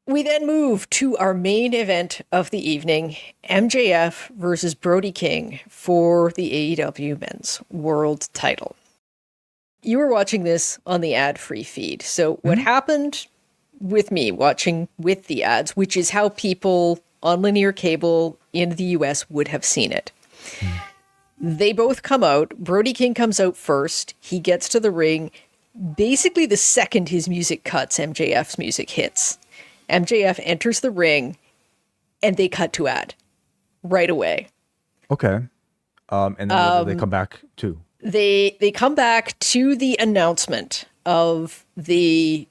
We then move to our main event of the evening, MJF versus Brody King for the AEW Men's World Title. You were watching this on the ad-free feed. So what happened with me watching with the ads, which is how people on linear cable in the US would have seen it. They both come out. Brody King comes out first. He gets to the ring. Basically, the second his music cuts, MJF's music hits. MJF enters the ring, and they cut to ad right away. Okay. And then what do they come back to? They come back to the announcement of the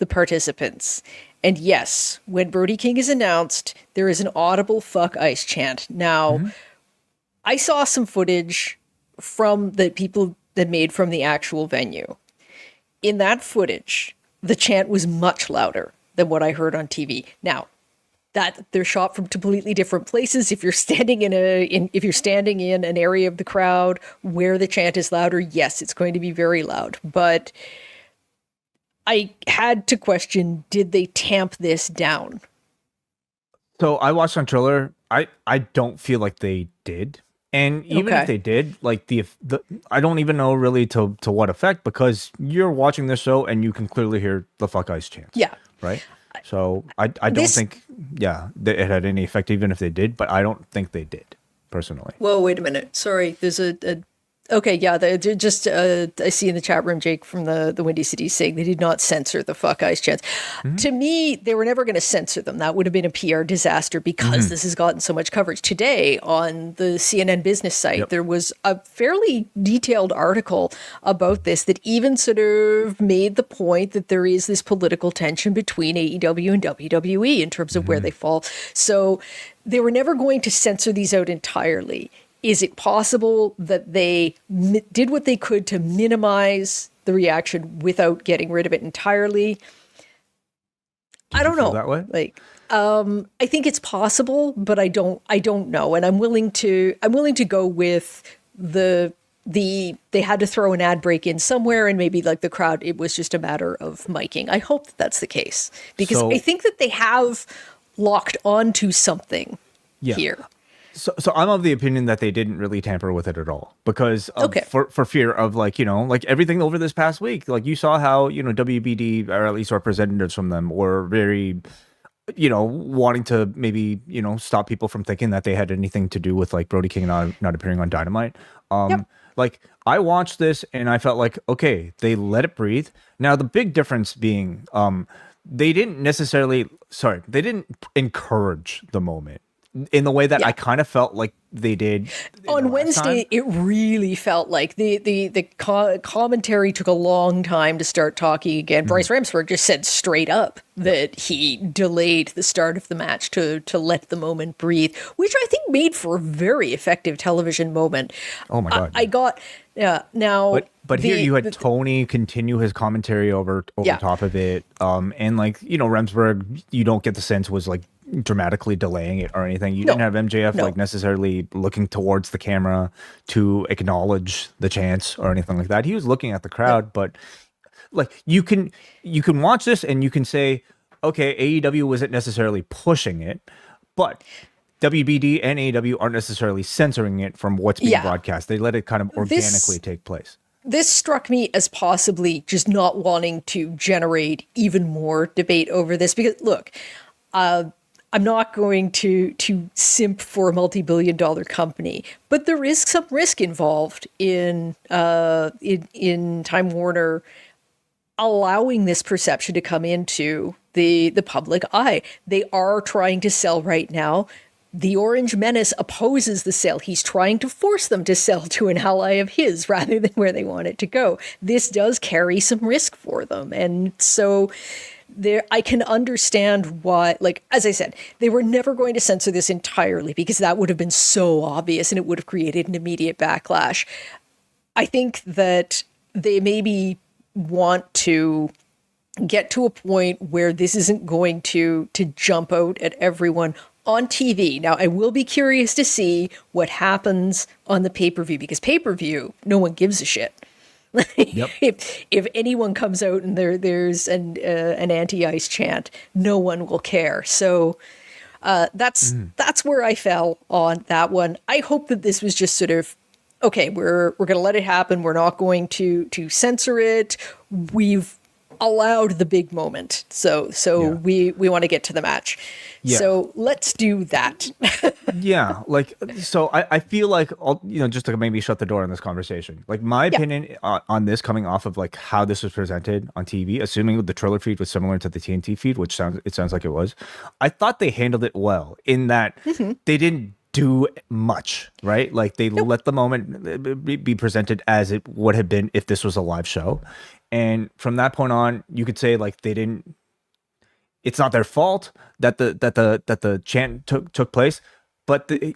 participants. And yes, when Brody King is announced, there is an audible "fuck ice" chant. Now, I saw some footage from the people that made from the actual venue. In that footage, the chant was much louder than what I heard on TV. Now, that they're shot from completely different places. If you're standing in an area of the crowd where the chant is louder, yes, it's going to be very loud. But I had to question, did they tamp this down? So I watched on Triller. I don't feel like they did. And even if they did, like the I don't even know really to what effect, because you're watching this show and you can clearly hear the "fuck ice" chants. Yeah. Right. So I don't think that it had any effect, even if they did, but I don't think they did personally. Whoa, wait a minute. Sorry. There's okay, yeah, they're just, I see in the chat room, Jake from the Windy City saying they did not censor the "fuck ice" chants. To me, they were never going to censor them. That would have been a PR disaster because this has gotten so much coverage. Today on the CNN business site, there was a fairly detailed article about this that even sort of made the point that there is this political tension between AEW and WWE in terms of where they fall. So they were never going to censor these out entirely. Is it possible that they did what they could to minimize the reaction without getting rid of it entirely? I don't know. That way? Like, I think it's possible, but I don't know. And I'm willing to go with they had to throw an ad break in somewhere, and maybe like the crowd, it was just a matter of miking. I hope that that's the case, because I think that they have locked onto something here. So I'm of the opinion that they didn't really tamper with it at all, because for fear of, like, like everything over this past week, like you saw how, WBD, or at least representatives from them, were very, wanting to maybe, stop people from thinking that they had anything to do with, like, Brody King not appearing on Dynamite. Like, I watched this and I felt like, okay, they let it breathe. Now, the big difference being, they didn't encourage the moment in the way that I kind of felt like they did on Wednesday. It really felt like the commentary took a long time to start talking again. Bryce Ramsberg just said straight up that he delayed the start of the match to let the moment breathe, which I think made for a very effective television moment. Oh my god! I got now. But here you had Tony continue his commentary over top of it, and, like, Ramsberg, you don't get the sense was like dramatically delaying it or anything. You didn't have MJF like necessarily looking towards the camera to acknowledge the chants or anything like that. He was looking at the crowd, but like you can watch this and you can say, okay, AEW wasn't necessarily pushing it, but WBD and AEW aren't necessarily censoring it from what's being broadcast. They let it kind of organically take place. This struck me as possibly just not wanting to generate even more debate over this, because look, I'm not going to simp for a multi-billion-dollar company, but there is some risk involved in Time Warner allowing this perception to come into the public eye. They are trying to sell right now. The Orange Menace opposes the sale. He's trying to force them to sell to an ally of his rather than where they want it to go. This does carry some risk for them. And so I can understand why, like, as I said, they were never going to censor this entirely because that would have been so obvious and it would have created an immediate backlash. I think that they maybe want to get to a point where this isn't going to jump out at everyone on TV. Now, I will be curious to see what happens on the pay-per-view, because pay-per-view, no one gives a shit. Yep. If anyone comes out and there's an anti-ice chant, no one will care. So that's where I fell on that one. I hope that this was just sort of, okay, we're going to let it happen. We're not going to censor it. We've allowed the big moment. So we want to get to the match. Yeah. So let's do that. Yeah, like, so I feel like, just to maybe shut the door on this conversation, like my opinion on this, coming off of like how this was presented on TV, assuming the trailer feed was similar to the TNT feed, which sounds like it was, I thought they handled it well in that they didn't do much, right? Like they let the moment be presented as it would have been if this was a live show. And from that point on, you could say like they didn't, it's not their fault that the chant took place, but they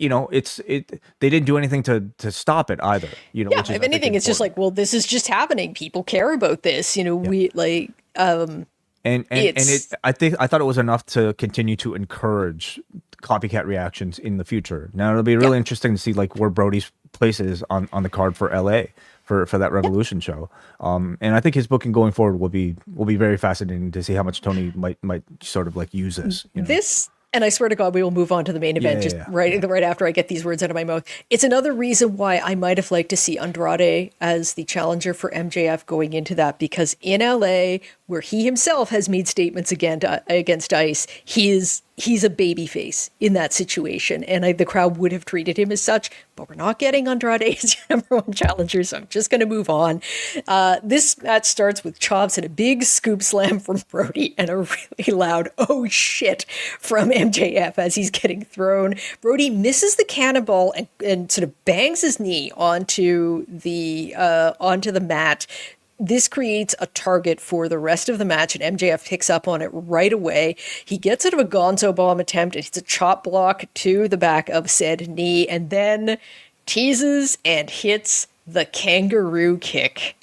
didn't do anything to stop it either. Which is, if anything, it's just like, well, this is just happening. People care about this. We like. I thought it was enough to continue to encourage copycat reactions in the future. Now it'll be really interesting to see like where Brody's place is on the card for LA for that Revolution show. And I think his booking going forward will be very fascinating to see how much Tony might sort of like use this. This, and I swear to God, we will move on to the main event right after I get these words out of my mouth. It's another reason why I might have liked to see Andrade as the challenger for MJF going into that, because in LA, where he himself has made statements against Ice, he's a babyface in that situation, and the crowd would have treated him as such, but we're not getting Andrade as your number one challenger, so I'm just going to move on. This match starts with chops and a big scoop slam from Brody and a really loud "oh shit" from MJF as he's getting thrown. Brody misses the cannonball and sort of bangs his knee onto the mat. This creates a target for the rest of the match, and MJF picks up on it right away. He gets out of a gonzo bomb attempt, and it's a chop block to the back of said knee, and then teases and hits the kangaroo kick,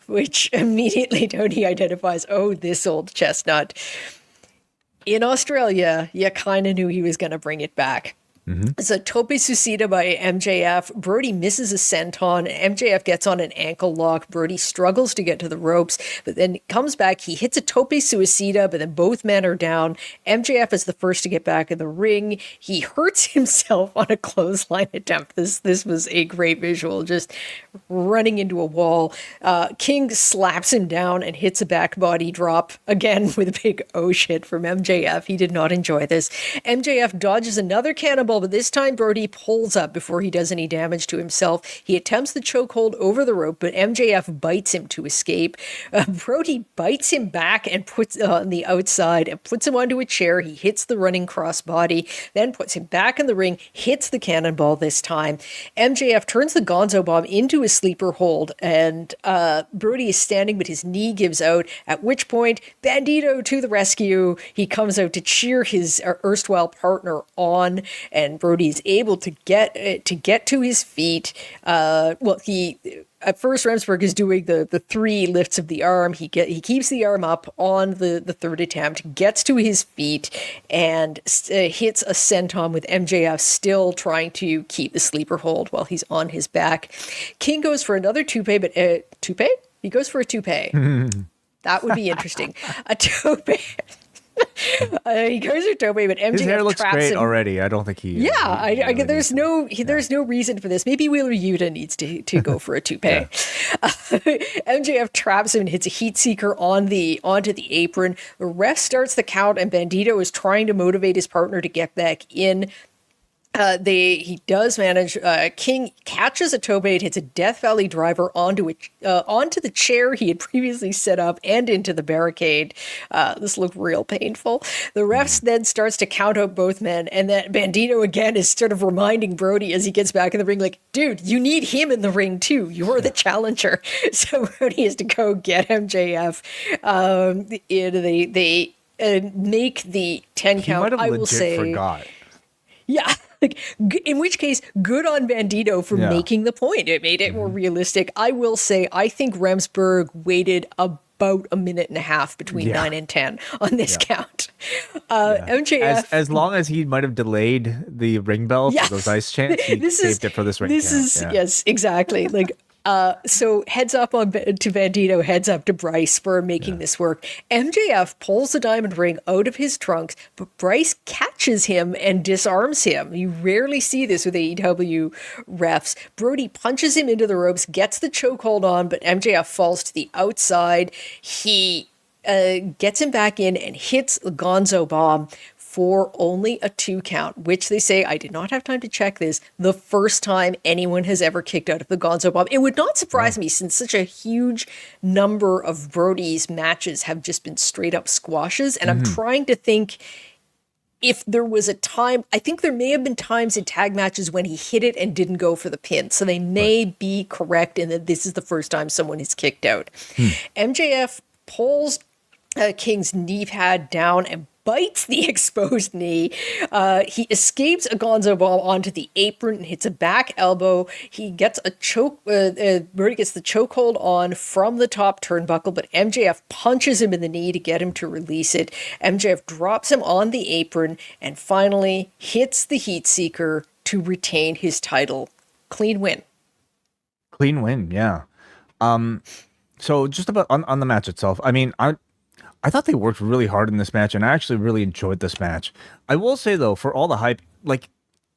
which immediately Tony identifies, oh, this old chestnut. In Australia, you kind of knew he was going to bring it back. It's a tope suicida by MJF. Brody misses a senton. MJF gets on an ankle lock. Brody struggles to get to the ropes, but then comes back. He hits a tope suicida, but then both men are down. MJF is the first to get back in the ring. He hurts himself on a clothesline attempt. This was a great visual, just running into a wall. King slaps him down and hits a back body drop, again with a big oh shit from MJF. He did not enjoy this. MJF dodges another cannonball, but this time Brody pulls up before he does any damage to himself. He attempts the chokehold over the rope, but MJF bites him to escape. Brody bites him back and puts on the outside and puts him onto a chair. He hits the running crossbody, then puts him back in the ring, hits the cannonball this time. MJF turns the gonzo bomb into a sleeper hold, and Brody is standing, but his knee gives out, at which point Bandito to the rescue. He comes out to cheer his erstwhile partner on, and Brody is able to get to his feet. He at first Remsburg is doing the three lifts of the arm. He keeps the arm up on the third attempt, gets to his feet, and hits a senton with MJF still trying to keep the sleeper hold while he's on his back. King goes for another toupee, but toupee? He goes for a toupee. That would be interesting. A toupee. He goes for toupee, but MJF his hair looks traps great him. Already. I don't think he. Yeah, there's no reason for this. Maybe Wheeler Yuta needs to go for a toupee. MJF traps him and hits a heat seeker onto the apron. The ref starts the count, and Bandito is trying to motivate his partner to get back in. He does manage. King catches a tope, hits a Death Valley driver onto the chair he had previously set up and into the barricade. This looked real painful. The refs then starts to count out both men, and then Bandito again is sort of reminding Brody as he gets back in the ring, like, dude, you need him in the ring too. You're the challenger. So Brody has to go get MJF. They make the 10 count. He might have I legit will say, forgot. Yeah. In which case, good on Bandito for making the point. It made it more realistic. I will say, I think Remsburg waited about a minute and a half between 9 and 10 on this count. MJF, as long as he might have delayed the ring bell for those ice chants, he saved it for this ring count. Yes, exactly. Like, So heads up to Bandito, heads up to Bryce for making this work. MJF pulls the diamond ring out of his trunks, but Bryce catches him and disarms him. You rarely see this with AEW refs. Brody punches him into the ropes, gets the chokehold on, but MJF falls to the outside. He gets him back in and hits the Gonzo bomb for only a 2 count, which they say, I did not have time to check this, the first time anyone has ever kicked out of the Gonzo bomb. It would not surprise me, since such a huge number of Brody's matches have just been straight up squashes. And I'm trying to think if there was a time, I think there may have been times in tag matches when he hit it and didn't go for the pin. So they may be correct in that this is the first time someone is kicked out. MJF pulls King's knee pad down and bites the exposed knee. He escapes a Gonzo bomb onto the apron and hits a back elbow. He gets a choke. Brody gets the chokehold on from the top turnbuckle, but MJF punches him in the knee to get him to release it. MJF drops him on the apron and finally hits the Heat Seeker to retain his title. Clean win. Clean win, yeah. So just about on the match itself, I mean, I thought they worked really hard in this match, and I actually really enjoyed this match. I will say, though, for all the hype, like,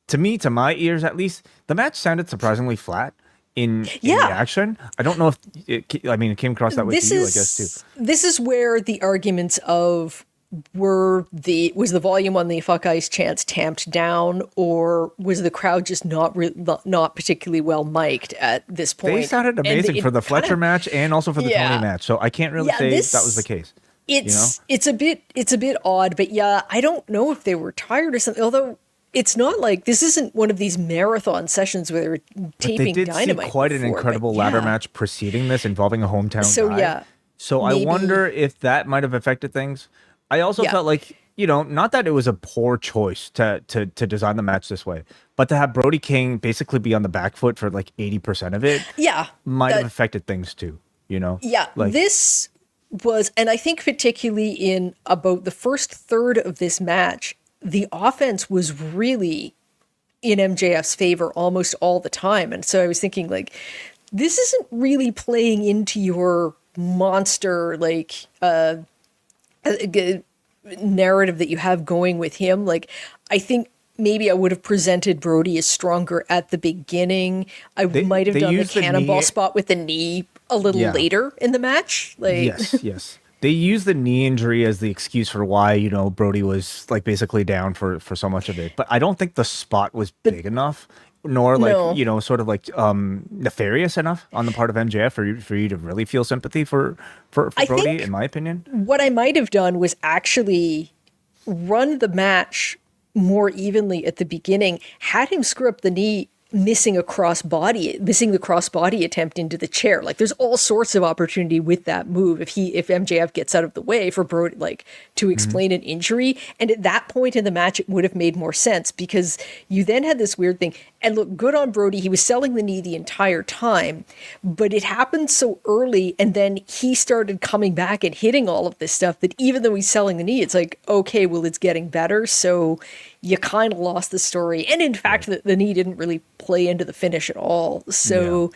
to me, to my ears at least, the match sounded surprisingly flat in the action. I don't know if it came across that way to you, I guess, too. This is where the arguments of was the volume on the Fuck Ice chants tamped down, or was the crowd just not particularly well mic'd at this point? They sounded amazing for the Fletcher match and also for the Tony match, so I can't really say that was the case. It's a bit odd, but yeah, I don't know if they were tired or something. Although it's not like this isn't one of these marathon sessions where they're taping Dynamite. They did see quite an incredible ladder match preceding this involving a hometown guy. So maybe. I wonder if that might have affected things. I also felt like, not that it was a poor choice to design the match this way, but to have Brody King basically be on the back foot for like 80% of it, might have affected things too. This was, and I think particularly in about the first third of this match, the offense was really in MJF's favor almost all the time. And so I was thinking, like, this isn't really playing into your monster, like, narrative that you have going with him. Like, I think maybe I would have presented Brody as stronger at the beginning. I might have done the cannonball spot with the knee a little later in the match. Like, yes. They use the knee injury as the excuse for why, Brody was like basically down for so much of it. But I don't think the spot was big enough, nor like, sort of like nefarious enough on the part of MJF for you to really feel sympathy for Brody, in my opinion. What I might have done was actually run the match more evenly at the beginning, had him screw up the knee, missing the crossbody attempt into the chair. Like, there's all sorts of opportunity with that move if MJF gets out of the way for Brody, like, to explain an injury. And at that point in the match, it would have made more sense, because you then had this weird thing. And look, good on Brody. He was selling the knee the entire time, but it happened so early, and then he started coming back and hitting all of this stuff that even though he's selling the knee, it's like, okay, well, it's getting better. So you kind of lost the story. And in fact, the knee didn't really play into the finish at all. So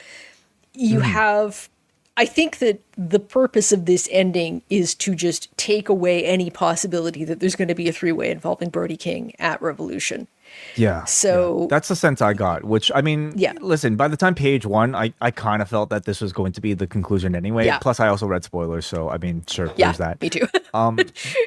you have, I think that the purpose of this ending is to just take away any possibility that there's going to be a 3-way involving Brody King at Revolution. Yeah. So that's the sense I got, which, I mean, listen, by the time page 1, I kind of felt that this was going to be the conclusion anyway. Yeah. Plus I also read spoilers. So, I mean, sure, there's that. Me too.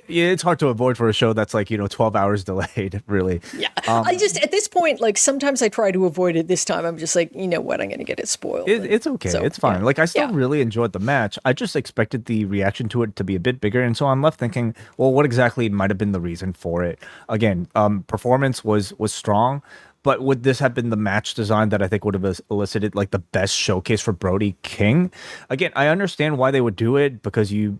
It's hard to avoid for a show that's like, 12 hours delayed, really. Yeah. I just, at this point, like, sometimes I try to avoid it. This time I'm just like, you know what, I'm going to get it spoiled. It's okay. So, it's fine. Like, I still really enjoyed the match. I just expected the reaction to it to be a bit bigger. And so I'm left thinking, well, what exactly might have been the reason for it? Again, performance was strong, but would this have been the match design that I think would have elicited like the best showcase for Brody King? Again, I understand why they would do it, because you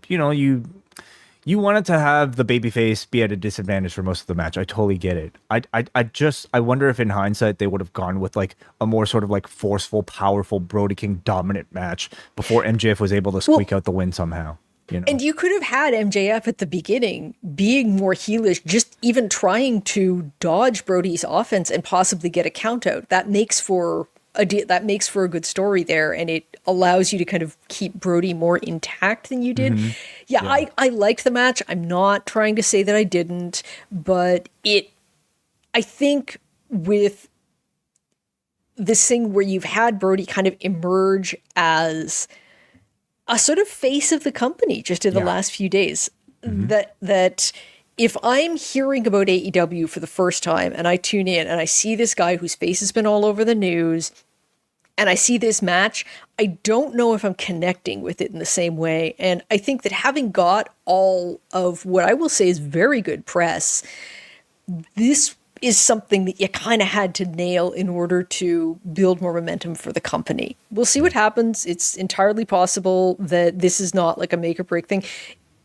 wanted to have the babyface be at a disadvantage for most of the match. I totally get it. I wonder if in hindsight they would have gone with like a more sort of like forceful, powerful Brody King dominant match before MJF was able to squeak out the win somehow. And you could have had MJF at the beginning being more heelish, just even trying to dodge Brody's offense and possibly get a count out. That makes for that makes for a good story there, and it allows you to kind of keep Brody more intact than you did. Mm-hmm. Yeah, I liked the match. I'm not trying to say that I didn't, but I think with this thing where you've had Brody kind of emerge as a sort of face of the company just in the last few days, that if I'm hearing about AEW for the first time and I tune in and I see this guy whose face has been all over the news and I see this match, I don't know if I'm connecting with it in the same way. And I think that having got all of what I will say is very good press, this is something that you kind of had to nail in order to build more momentum for the company. We'll see what happens. It's entirely possible that this is not like a make or break thing.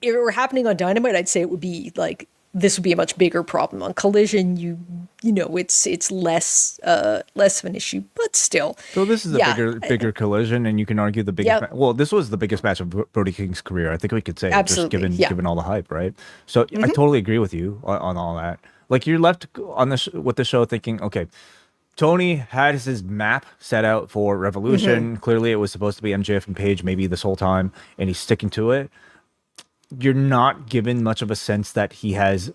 If it were happening on Dynamite, I'd say it would be like, this would be a much bigger problem. On Collision, you know, it's less of an issue, but still. So this is a bigger Collision, and you can argue the biggest. Well, this was the biggest match of Brody King's career. I think we could say, absolutely, just given all the hype, right? So I totally agree with you on all that. Like, you're left on with the show thinking, okay, Tony had his map set out for Revolution. Clearly, it was supposed to be MJF and Page maybe this whole time, and he's sticking to it. You're not given much of a sense that he has,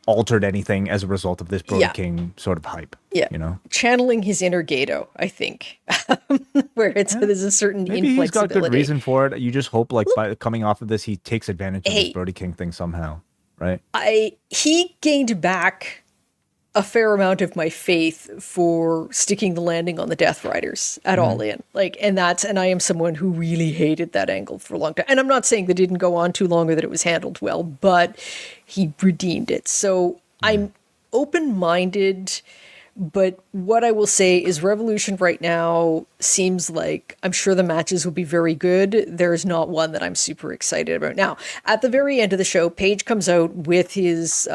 altered anything as a result of this Brody King sort of hype. Yeah, channeling his inner Gato, I think, where there's a certain maybe inflexibility. He's got good reason for it. You just hope, like, by coming off of this, he takes advantage of this Brody King thing somehow, right? He gained back a fair amount of my faith for sticking the landing on the Death Riders at All In. And I am someone who really hated that angle for a long time. And I'm not saying that it didn't go on too long or that it was handled well, but he redeemed it. So I'm open-minded, but what I will say is Revolution right now seems like, I'm sure the matches will be very good. There's not one that I'm super excited about. Now, at the very end of the show, Page comes out with his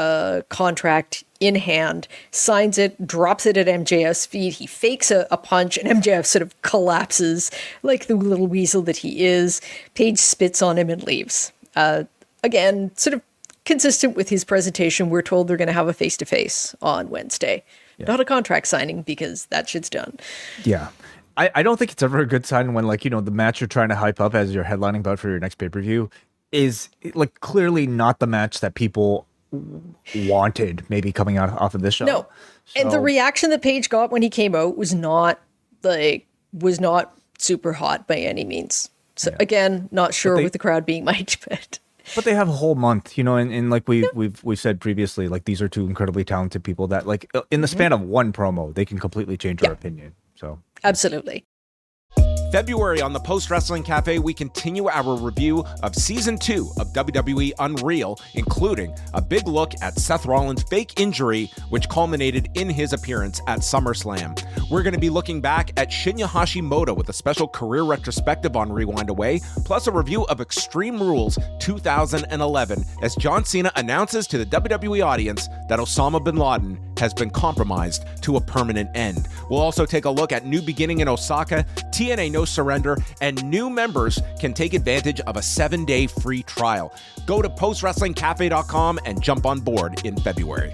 contract in hand, signs it, drops it at MJF's feet. He fakes a punch, and MJF sort of collapses like the little weasel that he is. Page spits on him and leaves. Again, sort of consistent with his presentation, we're told they're going to have a face-to-face on Wednesday. Yeah. Not a contract signing, because that shit's done. Yeah. I don't think it's ever a good sign when, the match you're trying to hype up as your headlining bout for your next pay-per-view is, clearly not the match that people wanted maybe coming out off of this show. No. So, and the reaction that Page got when he came out was not super hot by any means. So again, not sure with the crowd being mic'd, but they have a whole month, and like we've said previously, these are two incredibly talented people that, in the span of one promo, they can completely change our opinion. So absolutely. February on the Post Wrestling Cafe, we continue our review of Season 2 of WWE Unreal, including a big look at Seth Rollins' fake injury, which culminated in his appearance at SummerSlam. We're going to be looking back at Shinya Hashimoto with a special career retrospective on Rewind Away, plus a review of Extreme Rules 2011, as John Cena announces to the WWE audience that Osama bin Laden has been compromised to a permanent end. We'll also take a look at New Beginning in Osaka, TNA No Surrender, and new members can take advantage of a 7-day free trial. Go to postwrestlingcafe.com and jump on board in February.